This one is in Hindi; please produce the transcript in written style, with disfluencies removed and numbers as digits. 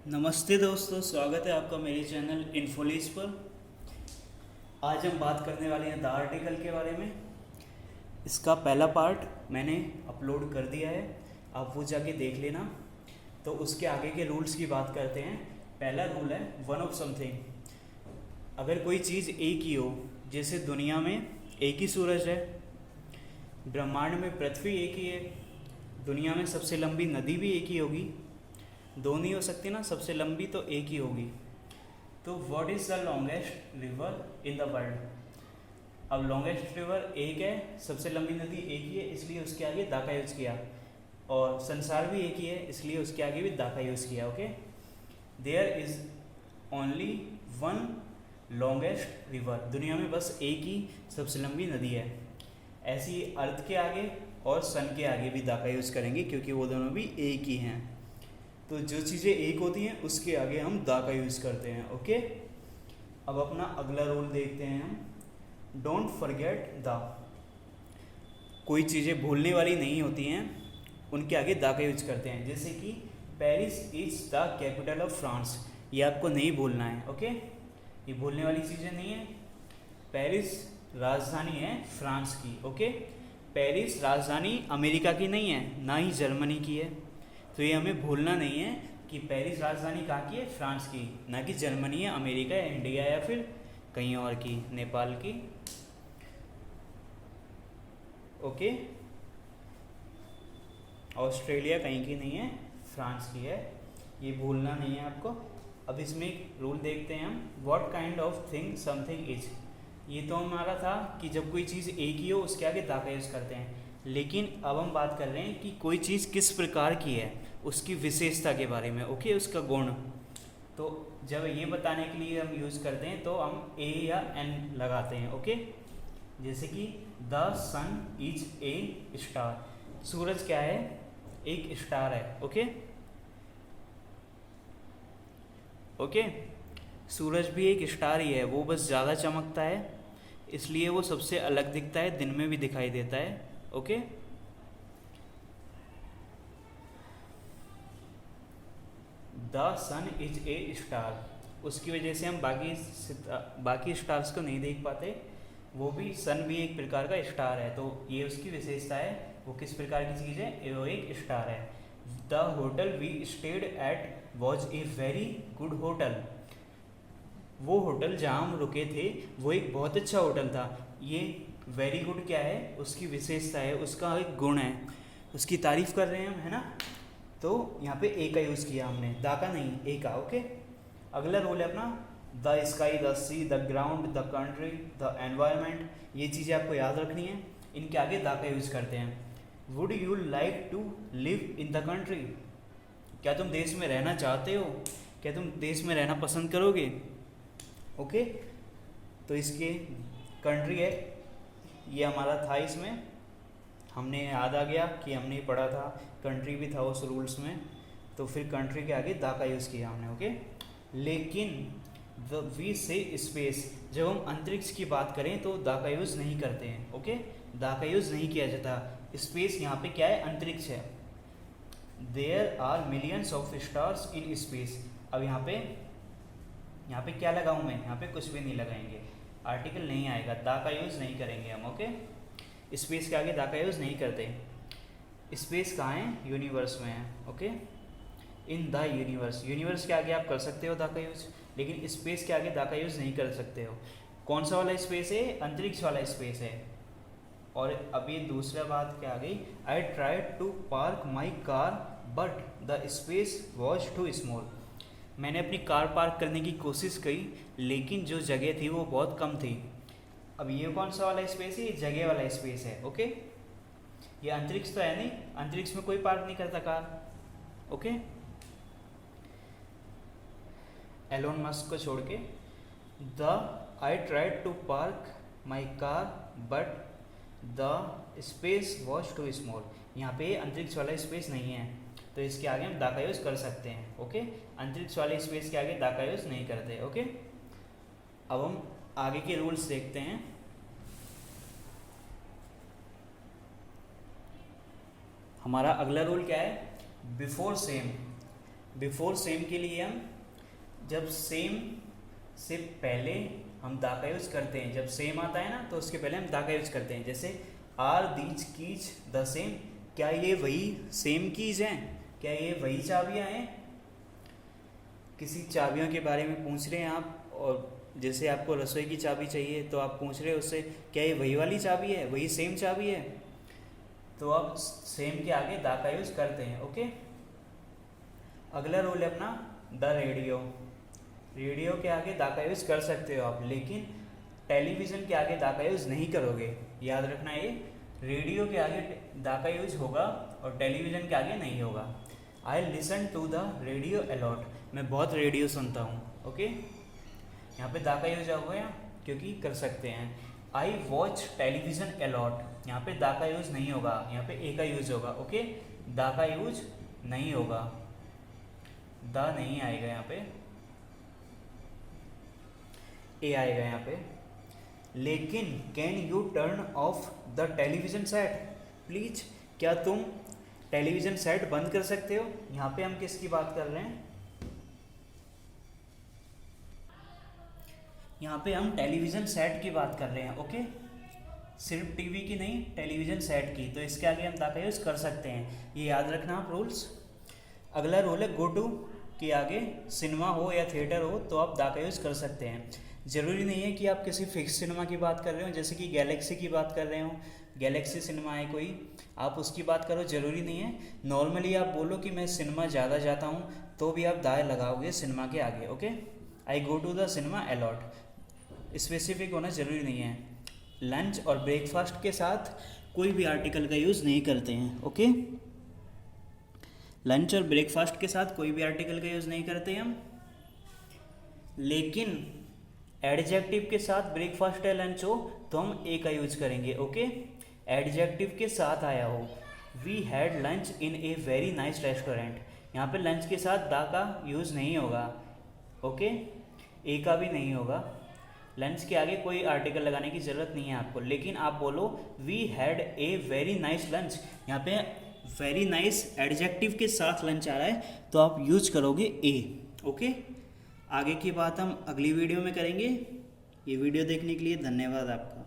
नमस्ते दोस्तों, स्वागत है आपका मेरे चैनल इन्फोलिस पर। आज हम बात करने वाले हैं द आर्टिकल के बारे में। इसका पहला पार्ट मैंने अपलोड कर दिया है, आप वो जाके देख लेना। तो उसके आगे के रूल्स की बात करते हैं। पहला रूल है वन ऑफ समथिंग। अगर कोई चीज़ एक ही हो, जैसे दुनिया में एक ही सूरज है, ब्रह्मांड में पृथ्वी एक ही है, दुनिया में सबसे लंबी नदी भी एक ही होगी, दो नहीं हो सकती ना, सबसे लंबी तो एक ही होगी। तो what is the longest river in the world. अब लॉन्गेस्ट रिवर एक है, सबसे लंबी नदी एक ही है, इसलिए उसके आगे दा का यूज़ किया। और संसार भी एक ही है, इसलिए उसके आगे भी दा का यूज़ किया। Okay, there is only one longest river. दुनिया में बस एक ही सबसे लंबी नदी है। ऐसी अर्थ के आगे और सन के आगे भी दा का यूज़ करेंगे, क्योंकि वो दोनों भी एक ही हैं। तो जो चीज़ें एक होती हैं उसके आगे हम दा का यूज़ करते हैं। ओके, अब अपना अगला रूल देखते हैं हम। Don't forget the. कोई चीज़ें भूलने वाली नहीं होती हैं, उनके आगे दा का यूज करते हैं। जैसे कि Paris is the capital of France, ये आपको नहीं भूलना है। ओके, ये भूलने वाली चीज़ें नहीं है। पेरिस राजधानी है फ्रांस की। ओके, पेरिस राजधानी अमेरिका की नहीं है, ना ही जर्मनी की है। तो ये हमें भूलना नहीं है कि पेरिस राजधानी कहाँ की है, फ्रांस की, ना कि जर्मनी है, अमेरिका या इंडिया या फिर कहीं और की, नेपाल की। ओके, ऑस्ट्रेलिया कहीं की नहीं है, फ्रांस की है। ये भूलना नहीं है आपको। अब इसमें एक रूल देखते हैं हम। What kind of thing something is. ये तो हमारा था कि जब कोई चीज़ एक ही हो उसके आगे दा का यूज़ करते हैं, लेकिन अब हम बात कर रहे हैं कि कोई चीज़ किस प्रकार की है, उसकी विशेषता के बारे में। ओके, उसका गुण। तो जब ये बताने के लिए हम यूज़ करते हैं तो हम ए या एन लगाते हैं। ओके, जैसे कि the sun is a star. सूरज क्या है, एक स्टार है। ओके ओके, सूरज भी एक स्टार ही है, वो बस ज़्यादा चमकता है, इसलिए वो सबसे अलग दिखता है, दिन में भी दिखाई देता है। Okay, the sun is a star. उसकी वजह से हम बाकी स्टार्स को नहीं देख पाते। वो भी, सन भी एक प्रकार का स्टार है, तो ये उसकी विशेषता है। वो किस प्रकार की चीज़ है, वो एक स्टार है। The hotel we stayed at was a very good hotel. वो होटल जहाँ हम रुके थे वो एक बहुत अच्छा होटल था। ये वेरी गुड क्या है, उसकी विशेषता है, उसका एक गुण है, उसकी तारीफ कर रहे हैं हम, है ना। तो यहाँ पे ए का यूज़ किया हमने, दा का नहीं, ए का। ओके, अगला रूल है अपना the sky, the sea, the ground, the country, the environment. ये चीज़ें आपको याद रखनी है, इनके आगे दा का यूज़ करते हैं। Would you like to live in the country. क्या तुम देश में रहना चाहते हो, क्या तुम देश में रहना पसंद करोगे। ओके, तो इसके कंट्री है, ये हमारा था, इसमें हमने याद आ गया कि हमने पढ़ा था, कंट्री भी था उस रूल्स में। तो फिर कंट्री के आगे दा का यूज़ किया हमने। ओके, लेकिन वी से स्पेस, जब हम अंतरिक्ष की बात करें तो दा का यूज़ नहीं करते हैं। ओके, दा का यूज़ नहीं किया जाता। स्पेस यहाँ पे क्या है, अंतरिक्ष है। There are millions of stars in space. अब यहाँ पे क्या लगाऊं मैं, यहाँ पे कुछ भी नहीं लगाएंगे, आर्टिकल नहीं आएगा, दा का यूज़ नहीं करेंगे हम। ओके, स्पेस के आगे दा का यूज़ नहीं करते। स्पेस कहाँ है, यूनिवर्स में है। Okay, in the universe, universe के आगे आप कर सकते हो दा का यूज़, लेकिन स्पेस के आगे दा का यूज़ नहीं कर सकते हो। कौन सा वाला स्पेस है, अंतरिक्ष वाला स्पेस है। और अब ये दूसरा बात क्या आ गई, I tried to park my car but the space was too small. मैंने अपनी कार पार्क करने की कोशिश की, लेकिन जो जगह थी वो बहुत कम थी। अब ये कौन सा वाला स्पेस है, ये जगह वाला स्पेस है। ओके, ये अंतरिक्ष तो है नहीं, अंतरिक्ष में कोई पार्क नहीं करता कार। ओके, एलोन मस्क को छोड़ के। The I tried to park my car but the space was too small. यहाँ पे अंतरिक्ष वाला स्पेस नहीं है, तो इसके आगे हम दा का यूज़ कर सकते हैं। ओके, अंतरिक्ष वाले स्पेस के आगे दा का यूज़ नहीं करते। ओके, अब हम आगे के रूल्स देखते हैं। हमारा अगला रूल क्या है, बिफोर सेम। बिफोर सेम के लिए हम जब सेम से पहले हम दा का यूज करते हैं, जब सेम आता है ना तो उसके पहले हम दा का यूज करते हैं। जैसे are these keys the same, क्या ये वही सेम कीज हैं, क्या ये वही चाबियां हैं। किसी चाबियों के बारे में पूछ रहे हैं आप, और जैसे आपको रसोई की चाबी चाहिए तो आप पूछ रहे हो उससे क्या ये वही वाली चाबी है, वही सेम चाबी है, तो आप सेम के आगे दा का यूज करते हैं। ओके, अगला रूल है अपना द रेडियो। रेडियो के आगे दा का यूज कर सकते हो आप, लेकिन टेलीविज़न के आगे दा का यूज नहीं करोगे। याद रखना, ये रेडियो के आगे दा का यूज होगा और टेलीविज़न के आगे नहीं होगा। I listen to the radio a lot, मैं बहुत रेडियो सुनता हूँ। ओके, यहाँ पे दा का यूज होगा क्योंकि कर सकते हैं। आई वॉच टेलीविज़न अलॉट, यहाँ पे दा का यूज नहीं होगा, यहाँ पे ए का यूज होगा। ओके, दा का यूज नहीं होगा, दा नहीं आएगा, यहाँ पे ए आएगा यहाँ पे। लेकिन can U turn off the television set please, क्या तुम टेलीविज़न सेट बंद कर सकते हो। यहाँ पे हम किसकी बात कर रहे हैं, यहाँ पे हम टेलीविज़न सेट की बात कर रहे हैं। ओके, सिर्फ टीवी की नहीं, टेलीविज़न सेट की, तो इसके आगे हम दा का यूज़ कर सकते हैं। ये याद रखना आप रूल्स। अगला रूल है गो टू के आगे सिनेमा हो या थिएटर हो तो आप दा का यूज़ कर सकते हैं। ज़रूरी नहीं है कि आप किसी फिक्स सिनेमा की बात कर रहे हो, जैसे कि गैलेक्सी की बात कर रहे हो, गैलेक्सी सिनेमा है कोई, आप उसकी बात करो, ज़रूरी नहीं है। नॉर्मली आप बोलो कि मैं सिनेमा ज़्यादा जाता हूँ तो भी आप दा लगाओगे सिनेमा के आगे। Okay, I go to the cinema a lot, specific होना ज़रूरी नहीं है। लंच और ब्रेकफास्ट के साथ कोई भी आर्टिकल का यूज़ नहीं करते हैं। ओके, लंच और ब्रेकफास्ट के साथ कोई भी आर्टिकल का यूज़ नहीं करते हम, लेकिन एडजेक्टिव के साथ ब्रेकफास्ट या लंच हो तो हम ए का यूज करेंगे। ओके, एडजेक्टिव के साथ आया हो, we had lunch in a very nice restaurant, यहाँ पे लंच के साथ दा का यूज़ नहीं होगा। ओके, ए का भी नहीं होगा, लंच के आगे कोई आर्टिकल लगाने की ज़रूरत नहीं है आपको। लेकिन आप बोलो we had a very nice lunch, यहाँ पे वेरी नाइस एडजेक्टिव के साथ लंच आ रहा है तो आप यूज करोगे ए। ओके, आगे की बात हम अगली वीडियो में करेंगे। ये वीडियो देखने के लिए धन्यवाद आपका।